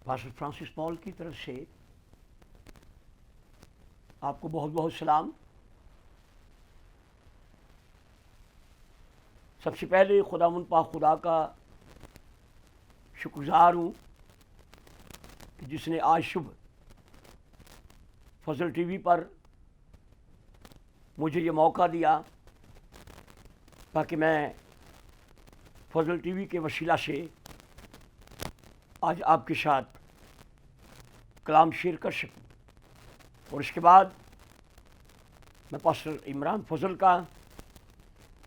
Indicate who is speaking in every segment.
Speaker 1: Pastor Francis پال کی طرف سے آپ کو بہت بہت سلام۔ سب سے پہلے خداوند پاک خدا کا شکر گزار ہوں کہ جس نے آج صبح فضل ٹی وی پر مجھے یہ موقع دیا تاکہ میں فضل ٹی وی کے وسیلہ سے آج آپ کے ساتھ کلام شیئر کر سکوں۔ اور اس کے بعد میں پاسٹر عمران فضل کا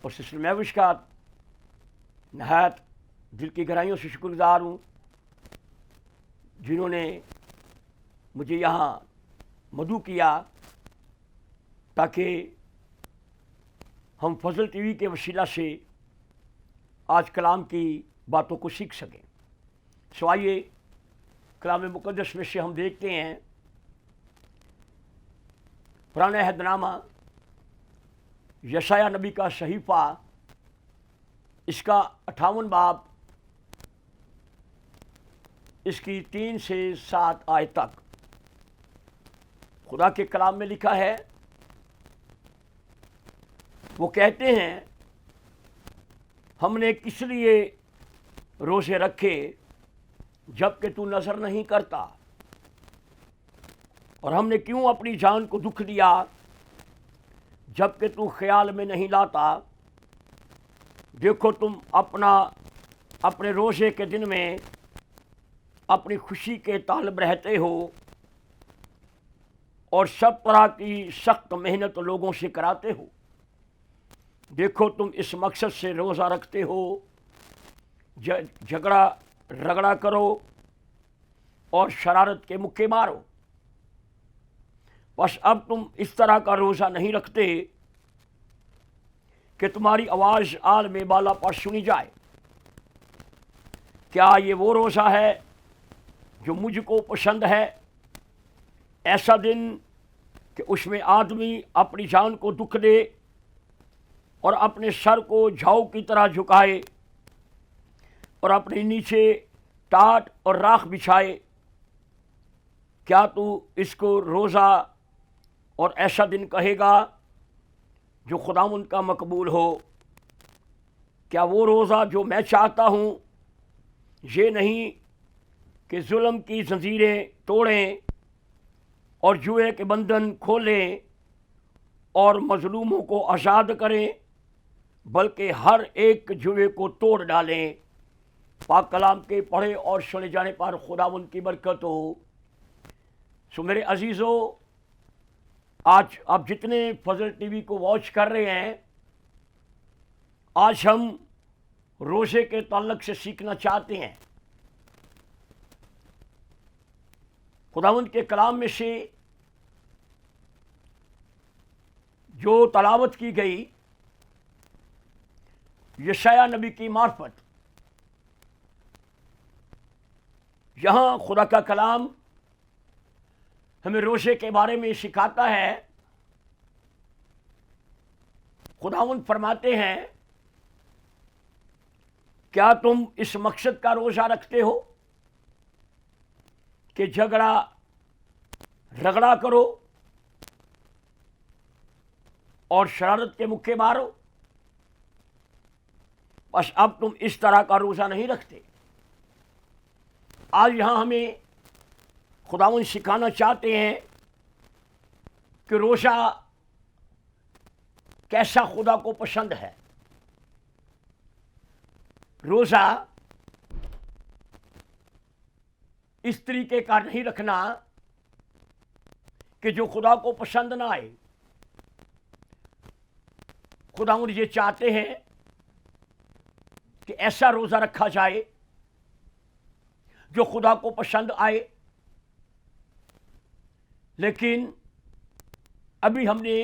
Speaker 1: اور سسٹر میوش کا نہایت دل کی گہرائیوں سے شکر گزار ہوں، جنہوں نے مجھے یہاں مدعو کیا تاکہ ہم فضل ٹی وی کے وسیلہ سے آج کلام کی باتوں کو سیکھ سکیں۔ سو آئیے کلام مقدس میں سے ہم دیکھتے ہیں پرانے عہد نامہ یشعیاء نبی کا صحیفہ، اس کا 58 باب، اس کی 3 سے 7 آیت تک خدا کے کلام میں لکھا ہے۔ وہ کہتے ہیں، ہم نے کس لیے روزے رکھے جب کہ تو نظر نہیں کرتا، اور ہم نے کیوں اپنی جان کو دکھ دیا جب کہ تو خیال میں نہیں لاتا۔ دیکھو تم اپنے روزے کے دن میں اپنی خوشی کے طالب رہتے ہو اور سب طرح کی سخت محنت لوگوں سے کراتے ہو۔ دیکھو تم اس مقصد سے روزہ رکھتے ہو، جھگڑا رگڑا کرو اور شرارت کے مکے مارو۔ بس اب تم اس طرح کا روزہ نہیں رکھتے کہ تمہاری آواز عالم بالا پر سنی جائے۔ کیا یہ وہ روزہ ہے جو مجھ کو پسند ہے؟ ایسا دن کہ اس میں آدمی اپنی جان کو دکھ دے اور اپنے سر کو جھاؤ کی طرح جھکائے اور اپنے نیچے ٹاٹ اور راکھ بچھائے۔ کیا تو اس کو روزہ اور ایسا دن کہے گا جو خداوند کا مقبول ہو؟ کیا وہ روزہ جو میں چاہتا ہوں یہ نہیں کہ ظلم کی زنجیریں توڑیں اور جوئے کے بندھن کھولیں اور مظلوموں کو آزاد کریں، بلکہ ہر ایک جوئے کو توڑ ڈالیں۔ پاک کلام کے پڑھے اور سنے جانے پر خداوند کی برکت ہو۔ سو میرے عزیزو، آج آپ جتنے فضل ٹی وی کو واچ کر رہے ہیں، آج ہم روزے کے تعلق سے سیکھنا چاہتے ہیں۔ خداوند کے کلام میں سے جو تلاوت کی گئی یشعیاء نبی کی معرفت، یہاں خدا کا کلام ہمیں روزے کے بارے میں سکھاتا ہے۔ خداوند فرماتے ہیں، کیا تم اس مقصد کا روزہ رکھتے ہو کہ جھگڑا رگڑا کرو اور شرارت کے مکے مارو؟ بس اب تم اس طرح کا روزہ نہیں رکھتے۔ آج یہاں ہمیں خداوند سکھانا چاہتے ہیں کہ روزہ کیسا خدا کو پسند ہے۔ روزہ اس طریقے کا نہیں رکھنا کہ جو خدا کو پسند نہ آئے۔ خداوند یہ چاہتے ہیں کہ ایسا روزہ رکھا جائے جو خدا کو پسند آئے۔ لیکن ابھی ہم نے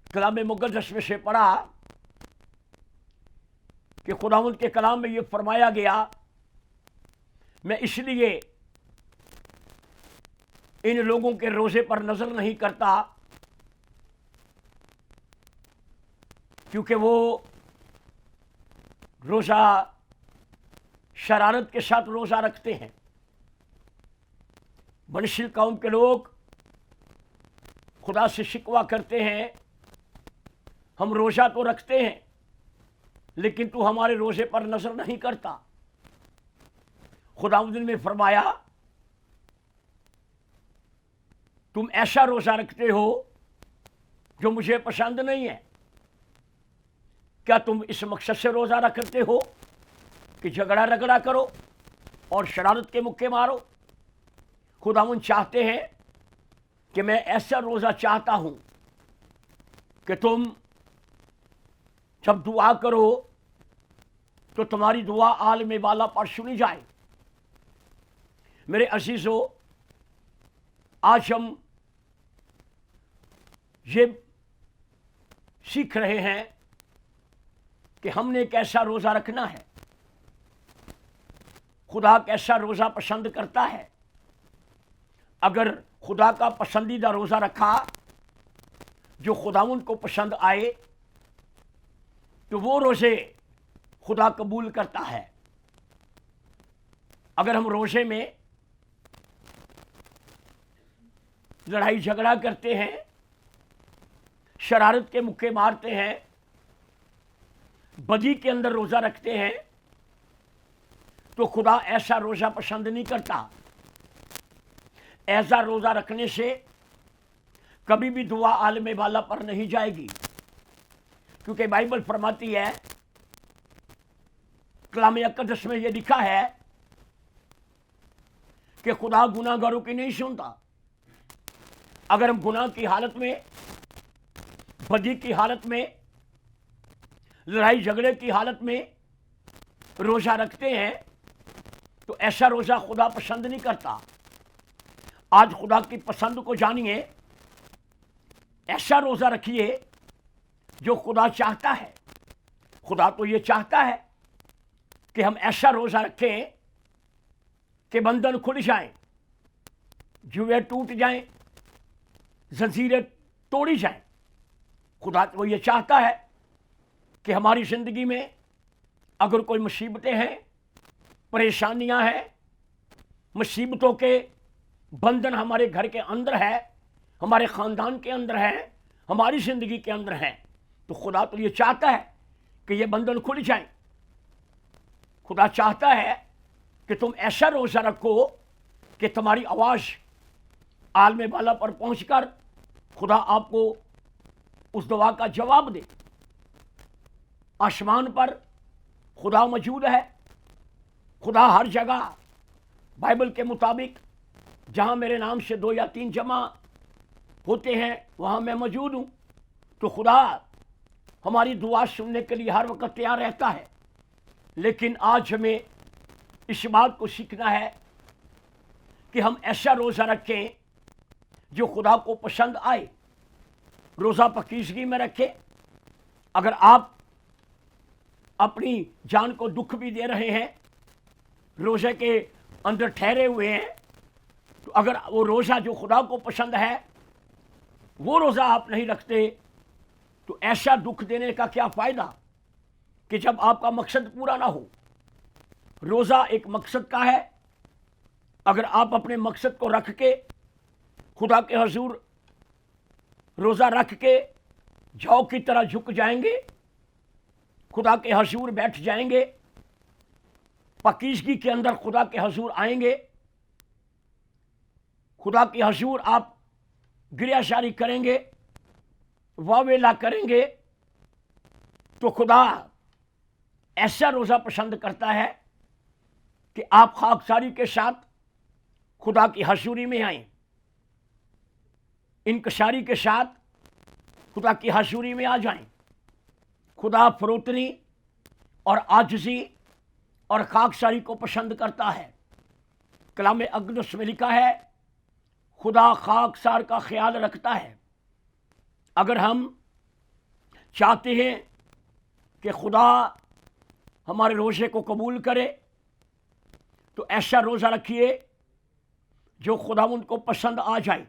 Speaker 1: کلام مقدس میں سے پڑھا کہ خداوند کے کلام میں یہ فرمایا گیا، میں اس لیے ان لوگوں کے روزے پر نظر نہیں کرتا کیونکہ وہ روزہ شرارت کے ساتھ روزہ رکھتے ہیں۔ بنشیل قوم کے لوگ خدا سے شکوہ کرتے ہیں، ہم روزہ تو رکھتے ہیں لیکن تو ہمارے روزے پر نظر نہیں کرتا۔ خداوند نے فرمایا تم ایسا روزہ رکھتے ہو جو مجھے پسند نہیں ہے۔ کیا تم اس مقصد سے روزہ رکھتے ہو کہ جھگڑا رگڑا کرو اور شرارت کے مکے مارو؟ خداوند چاہتے ہیں کہ میں ایسا روزہ چاہتا ہوں کہ تم جب دعا کرو تو تمہاری دعا عالم بالا پر سنی جائے۔ میرے عزیزو، آج ہم یہ سیکھ رہے ہیں کہ ہم نے کیسا روزہ رکھنا ہے، خدا کیسا روزہ پسند کرتا ہے۔ اگر خدا کا پسندیدہ روزہ رکھا جو خداوند کو پسند آئے تو وہ روزے خدا قبول کرتا ہے۔ اگر ہم روزے میں لڑائی جھگڑا کرتے ہیں، شرارت کے مکے مارتے ہیں، بدی کے اندر روزہ رکھتے ہیں تو خدا ایسا روزہ پسند نہیں کرتا۔ ایسا روزہ رکھنے سے کبھی بھی دعا عالم بالا پر نہیں جائے گی، کیونکہ بائبل فرماتی ہے، کلام اقدس میں یہ لکھا ہے کہ خدا گناہ گاروں کی نہیں سنتا۔ اگر ہم گناہ کی حالت میں، بدی کی حالت میں، لڑائی جھگڑے کی حالت میں روزہ رکھتے ہیں تو ایسا روزہ خدا پسند نہیں کرتا۔ آج خدا کی پسند کو جانیے، ایسا روزہ رکھیے جو خدا چاہتا ہے۔ خدا تو یہ چاہتا ہے کہ ہم ایسا روزہ رکھیں کہ بندھن کھل جائیں، جوئیں ٹوٹ جائیں، زنجیریں توڑی جائیں۔ خدا تو یہ چاہتا ہے کہ ہماری زندگی میں اگر کوئی مصیبتیں ہیں، پریشانیاں ہیں، مصیبتوں کے بندھن ہمارے گھر کے اندر ہے، ہمارے خاندان کے اندر ہے، ہماری زندگی کے اندر ہے، تو خدا تو یہ چاہتا ہے کہ یہ بندھن کھل جائیں۔ خدا چاہتا ہے کہ تم ایسا روزہ رکھو کہ تمہاری آواز عالم بالا پر پہنچ کر خدا آپ کو اس دعا کا جواب دے۔ آسمان پر خدا موجود ہے، خدا ہر جگہ بائبل کے مطابق جہاں میرے نام سے 2 یا 3 جمع ہوتے ہیں وہاں میں موجود ہوں۔ تو خدا ہماری دعا سننے کے لیے ہر وقت تیار رہتا ہے، لیکن آج ہمیں اس بات کو سیکھنا ہے کہ ہم ایسا روزہ رکھیں جو خدا کو پسند آئے۔ روزہ پاکیزگی میں رکھیں۔ اگر آپ اپنی جان کو دکھ بھی دے رہے ہیں، روزے کے اندر ٹھہرے ہوئے ہیں، تو اگر وہ روزہ جو خدا کو پسند ہے وہ روزہ آپ نہیں رکھتے تو ایسا دکھ دینے کا کیا فائدہ کہ جب آپ کا مقصد پورا نہ ہو۔ روزہ ایک مقصد کا ہے۔ اگر آپ اپنے مقصد کو رکھ کے خدا کے حضور روزہ رکھ کے جاؤ کی طرح جھک جائیں گے، خدا کے حضور بیٹھ جائیں گے، پاکیزگی کے اندر خدا کے حضور آئیں گے، خدا کے حضور آپ گریہ شاری کریں گے، واویلا کریں گے، تو خدا ایسا روزہ پسند کرتا ہے کہ آپ خاکساری کے ساتھ خدا کی حضوری میں آئیں، انکساری کے ساتھ خدا کی حضوری میں آ جائیں۔ خدا فروتنی اور عاجزی اور خاکساری کو پسند کرتا ہے۔ کلام اقدس میں لکھا ہے، خدا خاکسار کا خیال رکھتا ہے۔ اگر ہم چاہتے ہیں کہ خدا ہمارے روزے کو قبول کرے تو ایسا روزہ رکھیے جو خداوند کو پسند آ جائے۔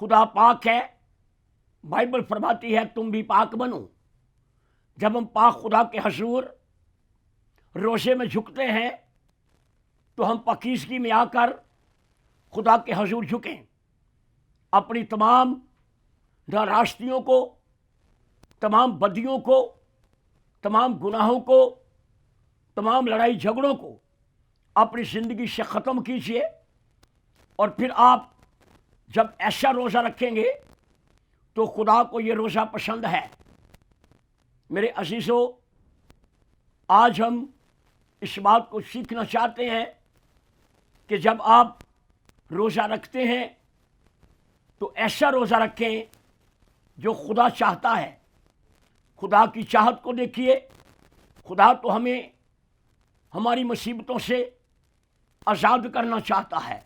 Speaker 1: خدا پاک ہے، بائبل فرماتی ہے تم بھی پاک بنو۔ جب ہم پاک خدا کے حضور روزے میں جھکتے ہیں تو ہم پاکیزگی میں آ کر خدا کے حضور جھکیں، اپنی تمام ناراسیوں کو، تمام بدیوں کو، تمام گناہوں کو، تمام لڑائی جھگڑوں کو اپنی زندگی سے ختم کیجیے، اور پھر آپ جب ایسا روزہ رکھیں گے تو خدا کو یہ روزہ پسند ہے۔ میرے عزیزو، آج ہم اس بات کو سیکھنا چاہتے ہیں کہ جب آپ روزہ رکھتے ہیں تو ایسا روزہ رکھیں جو خدا چاہتا ہے۔ خدا کی چاہت کو دیکھیے، خدا تو ہمیں ہماری مصیبتوں سے آزاد کرنا چاہتا ہے،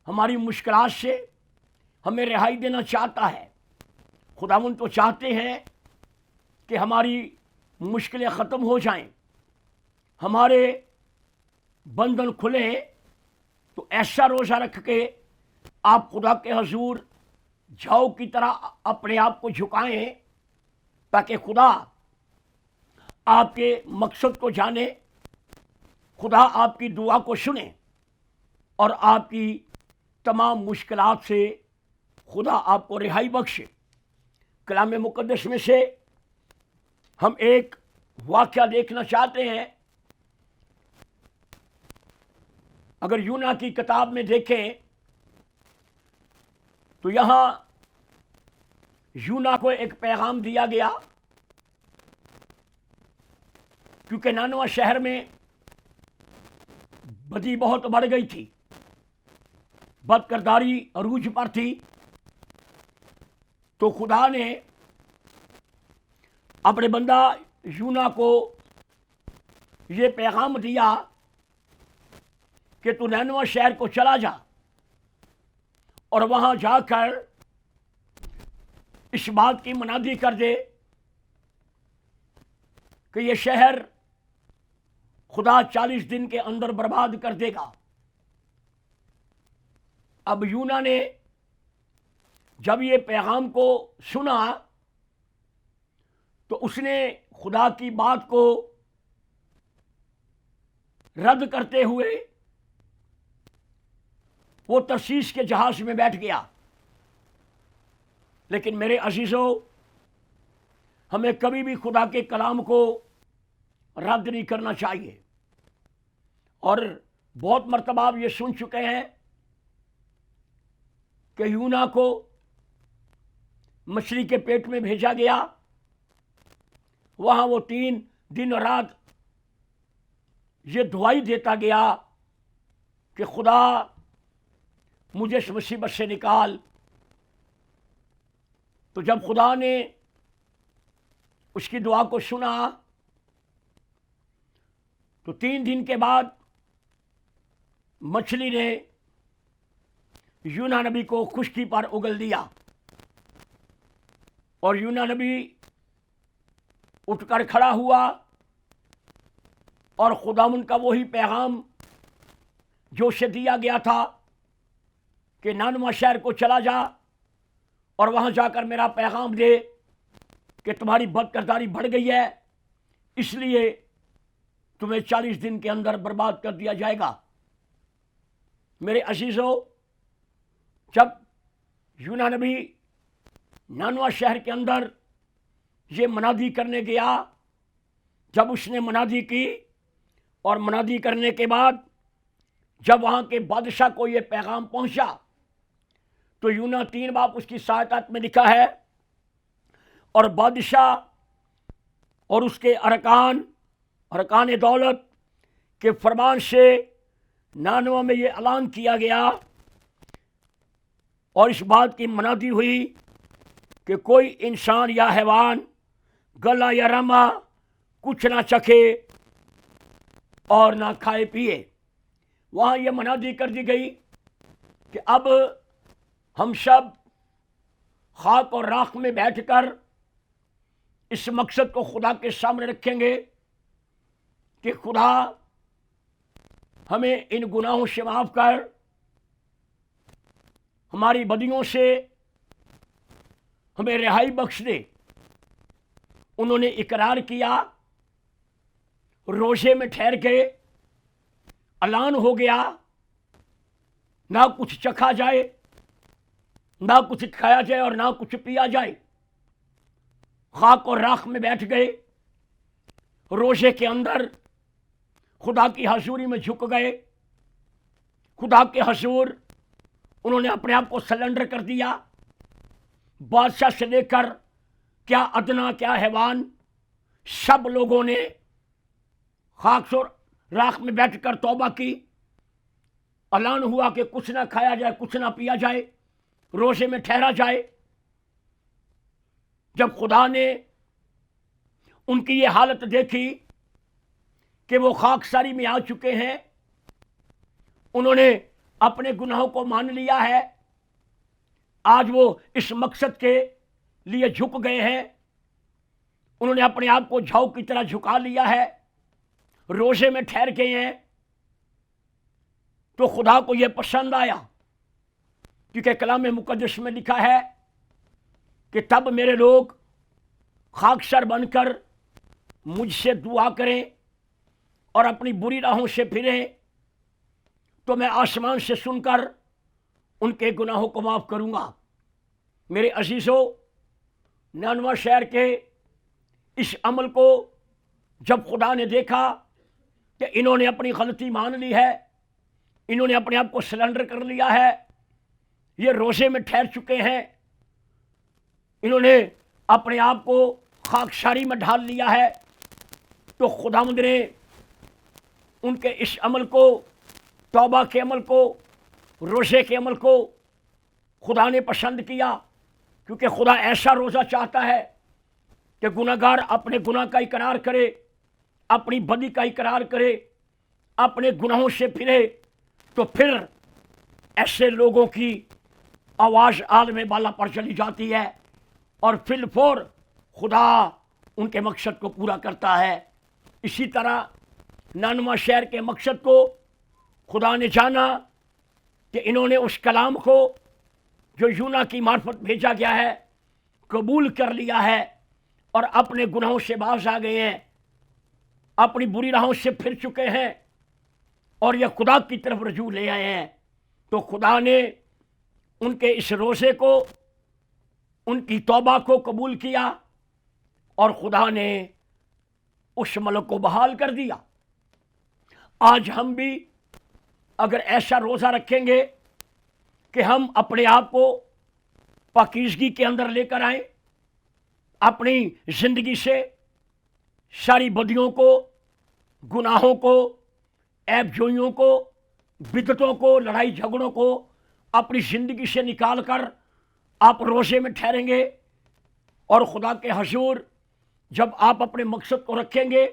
Speaker 1: ہماری مشکلات سے ہمیں رہائی دینا چاہتا ہے۔ خداوند تو چاہتے ہیں کہ ہماری مشکلیں ختم ہو جائیں، ہمارے بندھن کھلیں، تو ایسا روزہ رکھ کے آپ خدا کے حضور جھاؤ کی طرح اپنے آپ کو جھکائیں، تاکہ خدا آپ کے مقصد کو جانے، خدا آپ کی دعا کو سنے، اور آپ کی تمام مشکلات سے خدا آپ کو رہائی بخشے۔ کلام مقدس میں سے ہم ایک واقعہ دیکھنا چاہتے ہیں۔ اگر یونا کی کتاب میں دیکھیں تو یہاں یونا کو ایک پیغام دیا گیا، کیونکہ نانوا شہر میں بدی بہت بڑھ گئی تھی، بد کرداری عروج پر تھی، تو خدا نے اپنے بندہ یونا کو یہ پیغام دیا کہ تو نینوا شہر کو چلا جا اور وہاں جا کر اس بات کی منادی کر دے کہ یہ شہر خدا 40 دن کے اندر برباد کر دے گا۔ اب یونا نے جب یہ پیغام کو سنا تو اس نے خدا کی بات کو رد کرتے ہوئے وہ ترشیش کے جہاز میں بیٹھ گیا۔ لیکن میرے عزیزو، ہمیں کبھی بھی خدا کے کلام کو رد نہیں کرنا چاہیے، اور بہت مرتبہ آپ یہ سن چکے ہیں کہ یونا کو مچھلی کے پیٹ میں بھیجا گیا، وہاں وہ 3 دن اور رات یہ دعائی دیتا گیا کہ خدا مجھے اس مصیبت سے نکال۔ تو جب خدا نے اس کی دعا کو سنا تو 3 دن کے بعد مچھلی نے یونا نبی کو خشکی پر اگل دیا، اور یونا نبی اٹھ کر کھڑا ہوا، اور خداوند کا وہی پیغام جو اسے دیا گیا تھا کہ نانوا شہر کو چلا جا اور وہاں جا کر میرا پیغام دے کہ تمہاری بد کرداری بڑھ گئی ہے، اس لیے تمہیں 40 دن کے اندر برباد کر دیا جائے گا۔ میرے عزیزو، جب یونا نبی نانوا شہر کے اندر یہ منادی کرنے گیا، جب اس نے منادی کی، اور منادی کرنے کے بعد جب وہاں کے بادشاہ کو یہ پیغام پہنچا تو یونا 3 باب اس کی ساتھ میں لکھا ہے، اور بادشاہ اور اس کے ارکان دولت کے فرمان سے نانوا میں یہ اعلان کیا گیا اور اس بات کی منادی ہوئی کہ کوئی انسان یا حیوان گلا یا رما کچھ نہ چکھے اور نہ کھائے پیے۔ وہاں یہ منادی کر دی گئی کہ اب ہم سب خاک اور راکھ میں بیٹھ کر اس مقصد کو خدا کے سامنے رکھیں گے کہ خدا ہمیں ان گناہوں سے معاف کر، ہماری بدیوں سے ہمیں رہائی بخش دے۔ انہوں نے اقرار کیا، روزے میں ٹھہر کے اعلان ہو گیا، نہ کچھ چکھا جائے، نہ کچھ کھایا جائے اور نہ کچھ پیا جائے۔ خاک اور راکھ میں بیٹھ گئے، روزے کے اندر خدا کی حضوری میں جھک گئے، خدا کے حضور انہوں نے اپنے آپ کو سلنڈر کر دیا۔ بادشاہ سے لے کر کیا ادنا کیا حیوان، سب لوگوں نے خاک اور راکھ میں بیٹھ کر توبہ کی۔ اعلان ہوا کہ کچھ نہ کھایا جائے، کچھ نہ پیا جائے، روزے میں ٹھہرا جائے۔ جب خدا نے ان کی یہ حالت دیکھی کہ وہ خاکساری میں آ چکے ہیں، انہوں نے اپنے گناہوں کو مان لیا ہے، آج وہ اس مقصد کے لیے جھک گئے ہیں، انہوں نے اپنے آپ کو جھاؤ کی طرح جھکا لیا ہے، روزے میں ٹھہر گئے ہیں، تو خدا کو یہ پسند آیا، کیونکہ کلام مقدس میں لکھا ہے کہ تب میرے لوگ خاکسار بن کر مجھ سے دعا کریں اور اپنی بری راہوں سے پھریں تو میں آسمان سے سن کر ان کے گناہوں کو معاف کروں گا۔ میرے عزیزو، نینوہ شہر کے اس عمل کو جب خدا نے دیکھا کہ انہوں نے اپنی غلطی مان لی ہے، انہوں نے اپنے آپ کو سلنڈر کر لیا ہے، یہ روزے میں ٹھہر چکے ہیں، انہوں نے اپنے آپ کو خاکساری میں ڈھال لیا ہے، تو خداوند نے ان کے اس عمل کو، توبہ کے عمل کو، روزے کے عمل کو خدا نے پسند کیا، کیونکہ خدا ایسا روزہ چاہتا ہے کہ گناہ گار اپنے گناہ کا اقرار کرے، اپنی بدی کا اقرار کرے، اپنے گناہوں سے پھرے، تو پھر ایسے لوگوں کی آواز عالم بالا پر چلی جاتی ہے اور فی الفور خدا ان کے مقصد کو پورا کرتا ہے۔ اسی طرح نینوہ شہر کے مقصد کو خدا نے جانا کہ انہوں نے اس کلام کو جو یونا کی معرفت بھیجا گیا ہے قبول کر لیا ہے اور اپنے گناہوں سے باز آ گئے ہیں، اپنی بری راہوں سے پھر چکے ہیں اور یہ خدا کی طرف رجوع لے آئے ہیں، تو خدا نے ان کے اس روزے کو، ان کی توبہ کو قبول کیا اور خدا نے اس ملک کو بحال کر دیا۔ آج ہم بھی اگر ایسا روزہ رکھیں گے کہ ہم اپنے آپ کو پاکیزگی کے اندر لے کر آئیں، اپنی زندگی سے ساری بدیوں کو، گناہوں کو، عیب جوئیوں کو، بدعتوں کو، لڑائی جھگڑوں کو اپنی زندگی سے نکال کر آپ روزے میں ٹھہریں گے اور خدا کے حضور جب آپ اپنے مقصد کو رکھیں گے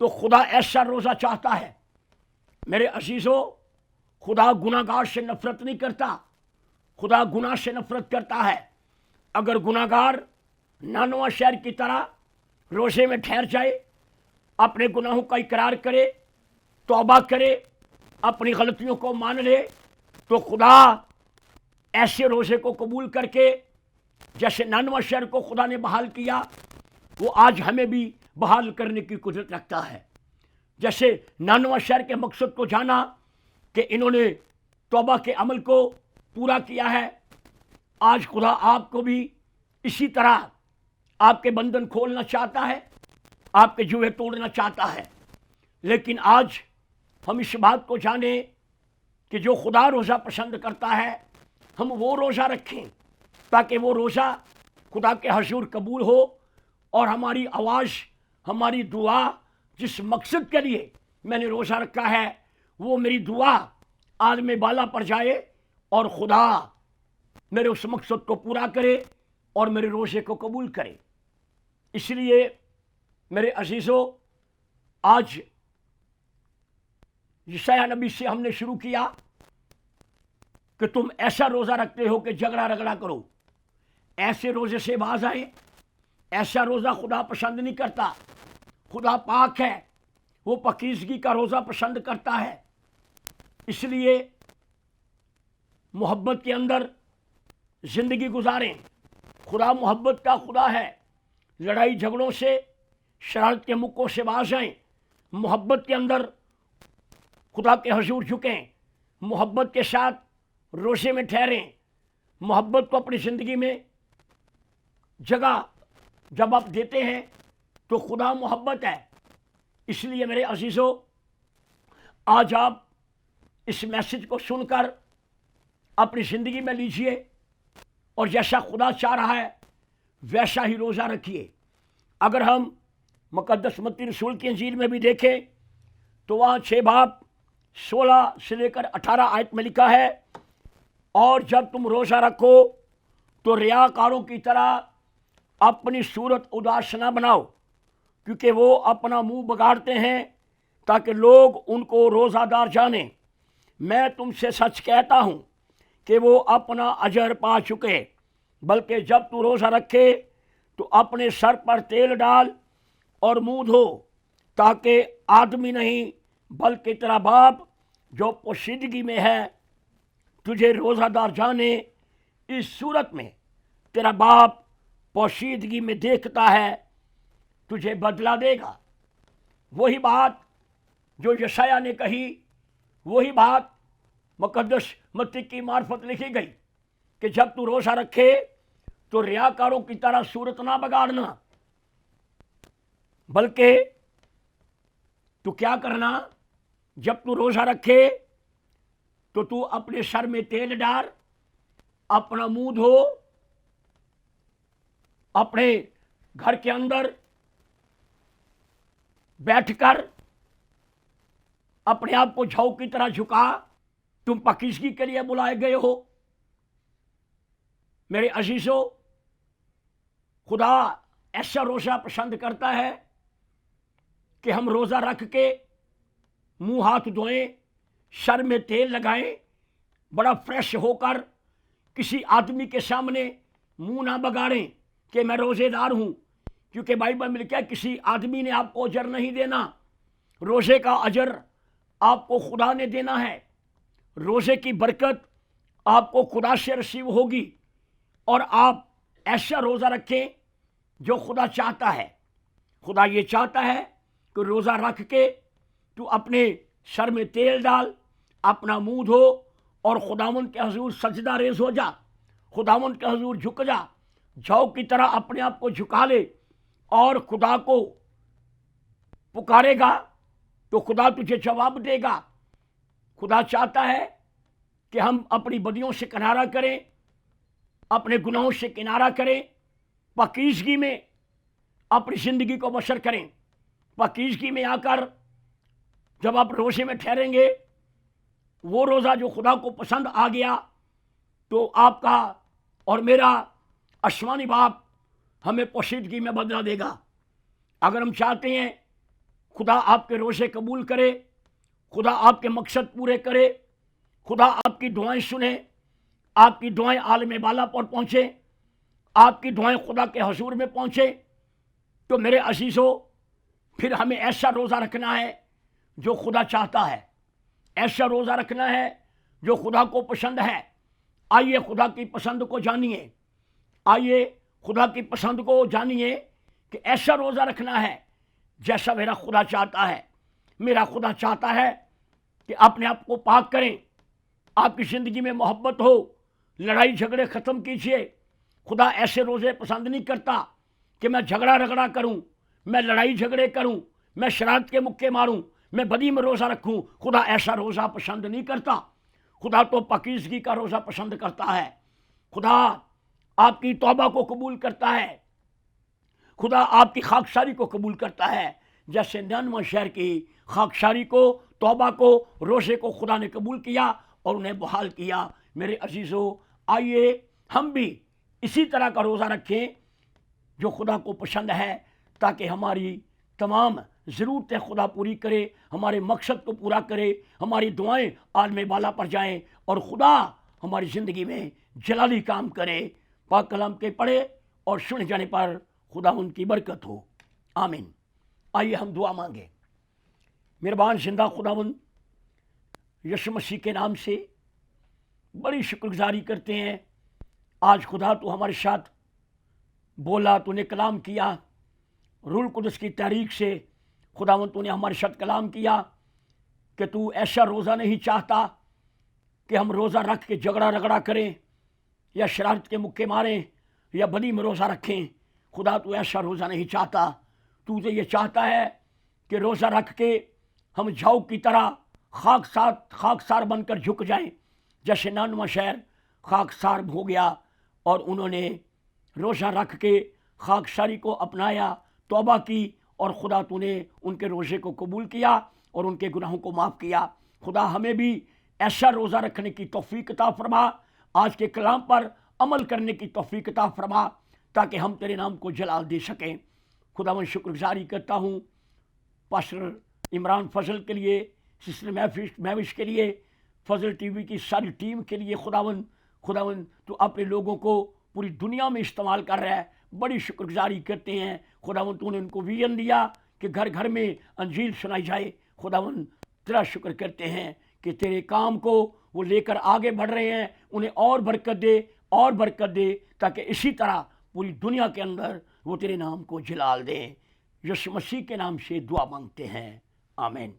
Speaker 1: تو خدا ایسا روزہ چاہتا ہے۔ میرے عزیزو، خدا گناہ گار سے نفرت نہیں کرتا، خدا گناہ سے نفرت کرتا ہے۔ اگر گناہ گار نینوہ شہر کی طرح روزے میں ٹھہر جائے، اپنے گناہوں کا اقرار کرے، توبہ کرے، اپنی غلطیوں کو مان لے، تو خدا ایسے روزے کو قبول کر کے جیسے نینوہ شہر کو خدا نے بحال کیا، وہ آج ہمیں بھی بحال کرنے کی قدرت رکھتا ہے۔ جیسے نینوہ شہر کے مقصد کو جانا کہ انہوں نے توبہ کے عمل کو پورا کیا ہے، آج خدا آپ کو بھی اسی طرح آپ کے بندھن کھولنا چاہتا ہے، آپ کے جوئے توڑنا چاہتا ہے۔ لیکن آج ہم اس بات کو جانیں کہ جو خدا روزہ پسند کرتا ہے، ہم وہ روزہ رکھیں تاکہ وہ روزہ خدا کے حضور قبول ہو اور ہماری آواز، ہماری دعا، جس مقصد کے لیے میں نے روزہ رکھا ہے، وہ میری دعا عالم بالا پر جائے اور خدا میرے اس مقصد کو پورا کرے اور میرے روزے کو قبول کرے۔ اس لیے میرے عزیزو، آج یشیٰ نبی سے ہم نے شروع کیا کہ تم ایسا روزہ رکھتے ہو کہ جھگڑا رگڑا کرو، ایسے روزے سے باز آئے۔ ایسا روزہ خدا پسند نہیں کرتا، خدا پاک ہے، وہ پاکیزگی کا روزہ پسند کرتا ہے۔ اس لیے محبت کے اندر زندگی گزاریں۔ خدا محبت کا خدا ہے، لڑائی جھگڑوں سے، شرارت کے مکوں سے باز آئیں، محبت کے اندر خدا کے حضور جھکیں، محبت کے ساتھ روزے میں ٹھہریں، محبت کو اپنی زندگی میں جگہ جب آپ دیتے ہیں تو خدا محبت ہے۔ اس لیے میرے عزیزو، آج آپ اس میسج کو سن کر اپنی زندگی میں لیجئے اور جیسا خدا چاہ رہا ہے ویسا ہی روزہ رکھیے۔ اگر ہم مقدس متی رسول کی انجیل میں بھی دیکھیں تو وہاں 6 باب 16 سے لے کر 18 آیت میں لکھا ہے، اور جب تم روزہ رکھو تو ریاکاروں کی طرح اپنی صورت اداس نہ بناؤ، کیونکہ وہ اپنا منہ بگاڑتے ہیں تاکہ لوگ ان کو روزہ دار جانیں۔ میں تم سے سچ کہتا ہوں کہ وہ اپنا اجر پا چکے۔ بلکہ جب تو روزہ رکھے تو اپنے سر پر تیل ڈال اور منہ دھو، تاکہ آدمی نہیں بلکہ تیرا باپ جو پوشیدگی میں ہے تجھے روزہ دار جانے۔ اس صورت میں تیرا باپ پوشیدگی میں دیکھتا ہے تجھے بدلہ دے گا۔ وہی بات جو یشعیاہ نے کہی، وہی بات مقدس متی کی معرفت لکھی گئی کہ جب تو روزہ رکھے تو ریاکاروں کی طرح صورت نہ بگاڑنا، بلکہ تو کیا کرنا؟ جب تو روزہ رکھے تو تو اپنے سر میں تیل ڈال، اپنا منہ دھو، اپنے گھر کے اندر بیٹھ کر اپنے آپ کو جھاؤ کی طرح جھکا۔ تم پاکیزگی کے لیے بلائے گئے ہو۔ میرے عزیزو، خدا ایسا روزہ پسند کرتا ہے کہ ہم روزہ رکھ کے منہ ہاتھ دھوئیں، سر میں تیل لگائیں، بڑا فریش ہو کر کسی آدمی کے سامنے منہ نہ بگاڑیں کہ میں روزے دار ہوں، کیونکہ بائبل میں لکھا ہے کسی آدمی نے آپ کو اجر نہیں دینا۔ روزے کا اجر آپ کو خدا نے دینا ہے۔ روزے کی برکت آپ کو خدا سے رسیو ہوگی، اور آپ ایسا روزہ رکھیں جو خدا چاہتا ہے۔ خدا یہ چاہتا ہے کہ روزہ رکھ کے تو اپنے سر میں تیل ڈال، اپنا منہ دھو اور خداوند کے حضور سجدہ ریز ہو جا، خداوند کے حضور جھک جا، جھاؤ کی طرح اپنے آپ کو جھکا لے اور خدا کو پکارے گا تو خدا تجھے جواب دے گا۔ خدا چاہتا ہے کہ ہم اپنی بدیوں سے کنارہ کریں، اپنے گناہوں سے کنارہ کریں، پاکیزگی میں اپنی زندگی کو بسر کریں۔ پاکیزگی میں آ کر جب آپ روزے میں ٹھہریں گے، وہ روزہ جو خدا کو پسند آ گیا، تو آپ کا اور میرا آسمانی باپ ہمیں پوشیدگی میں بدلہ دے گا۔ اگر ہم چاہتے ہیں خدا آپ کے روزے قبول کرے، خدا آپ کے مقصد پورے کرے، خدا آپ کی دعائیں سنے، آپ کی دعائیں عالم بالا پر پہنچے، آپ کی دعائیں خدا کے حضور میں پہنچے، تو میرے عزیزو پھر ہمیں ایسا روزہ رکھنا ہے جو خدا چاہتا ہے، ایسا روزہ رکھنا ہے جو خدا کو پسند ہے۔ آئیے خدا کی پسند کو جانیے، آئیے خدا کی پسند کو جانیے کہ ایسا روزہ رکھنا ہے جیسا میرا خدا چاہتا ہے۔ میرا خدا چاہتا ہے کہ اپنے آپ کو پاک کریں، آپ کی زندگی میں محبت ہو، لڑائی جھگڑے ختم کیجیے۔ خدا ایسے روزے پسند نہیں کرتا کہ میں جھگڑا رگڑا کروں، میں لڑائی جھگڑے کروں، میں شرارت کے مکے ماروں، میں بدی میں روزہ رکھوں۔ خدا ایسا روزہ پسند نہیں کرتا۔ خدا تو پاکیزگی کا روزہ پسند کرتا ہے۔ خدا آپ کی توبہ کو قبول کرتا ہے، خدا آپ کی خاکساری کو قبول کرتا ہے، جیسے 99 شہر کی خاکساری کو، توبہ کو، روزے کو خدا نے قبول کیا اور انہیں بحال کیا۔ میرے عزیزو، آئیے ہم بھی اسی طرح کا روزہ رکھیں جو خدا کو پسند ہے، تاکہ ہماری تمام ضرورتیں خدا پوری کرے، ہمارے مقصد کو پورا کرے، ہماری دعائیں عالم بالا پر جائیں اور خدا ہماری زندگی میں جلالی کام کرے۔ پاک کلام کے پڑھے اور سن جانے پر خدا ان کی برکت ہو، آمین۔ آئیے ہم دعا مانگیں۔ مہربان زندہ خداوند، یسوع مسیح کے نام سے بڑی شکر گزاری کرتے ہیں۔ آج خدا تو ہمارے ساتھ بولا، تو نے کلام کیا، روح القدس کی تحریک سے خداوند تو نے ہمارے ساتھ کلام کیا کہ تو ایسا روزہ نہیں چاہتا کہ ہم روزہ رکھ کے جھگڑا رگڑا کریں یا شرارت کے مکے ماریں یا بدی میں روزہ رکھیں۔ خدا تو ایسا روزہ نہیں چاہتا، تو یہ چاہتا ہے کہ روزہ رکھ کے ہم جھاؤ کی طرح خاکسار بن کر جھک جائیں، جیسے 99 شہر خاکسار ہو گیا اور انہوں نے روزہ رکھ کے خاکساری کو اپنایا، توبہ کی، اور خدا تو نے ان کے روزے کو قبول کیا اور ان کے گناہوں کو معاف کیا۔ خدا ہمیں بھی ایسا روزہ رکھنے کی توفیق عطا فرما، آج کے کلام پر عمل کرنے کی توفیق عطا فرما، تاکہ ہم تیرے نام کو جلال دے سکیں۔ خدا میں شکر گزاری کرتا ہوں پاسٹر عمران فضل کے لیے، سسٹر مہوش کے لیے، فضل ٹی وی کی ساری ٹیم کے لیے۔ خداوند تو اپنے لوگوں کو پوری دنیا میں استعمال کر رہا ہے، بڑی شکر گزاری کرتے ہیں۔ خداوند تو نے ان کو ویژن دیا کہ گھر گھر میں انجیل سنائی جائے۔ خداوند تیرا شکر کرتے ہیں کہ تیرے کام کو وہ لے کر آگے بڑھ رہے ہیں، انہیں اور برکت دے تاکہ اسی طرح پوری دنیا کے اندر وہ تیرے نام کو جلال دیں۔ یسوع مسیح کے نام سے دعا مانگتے ہیں، آمین۔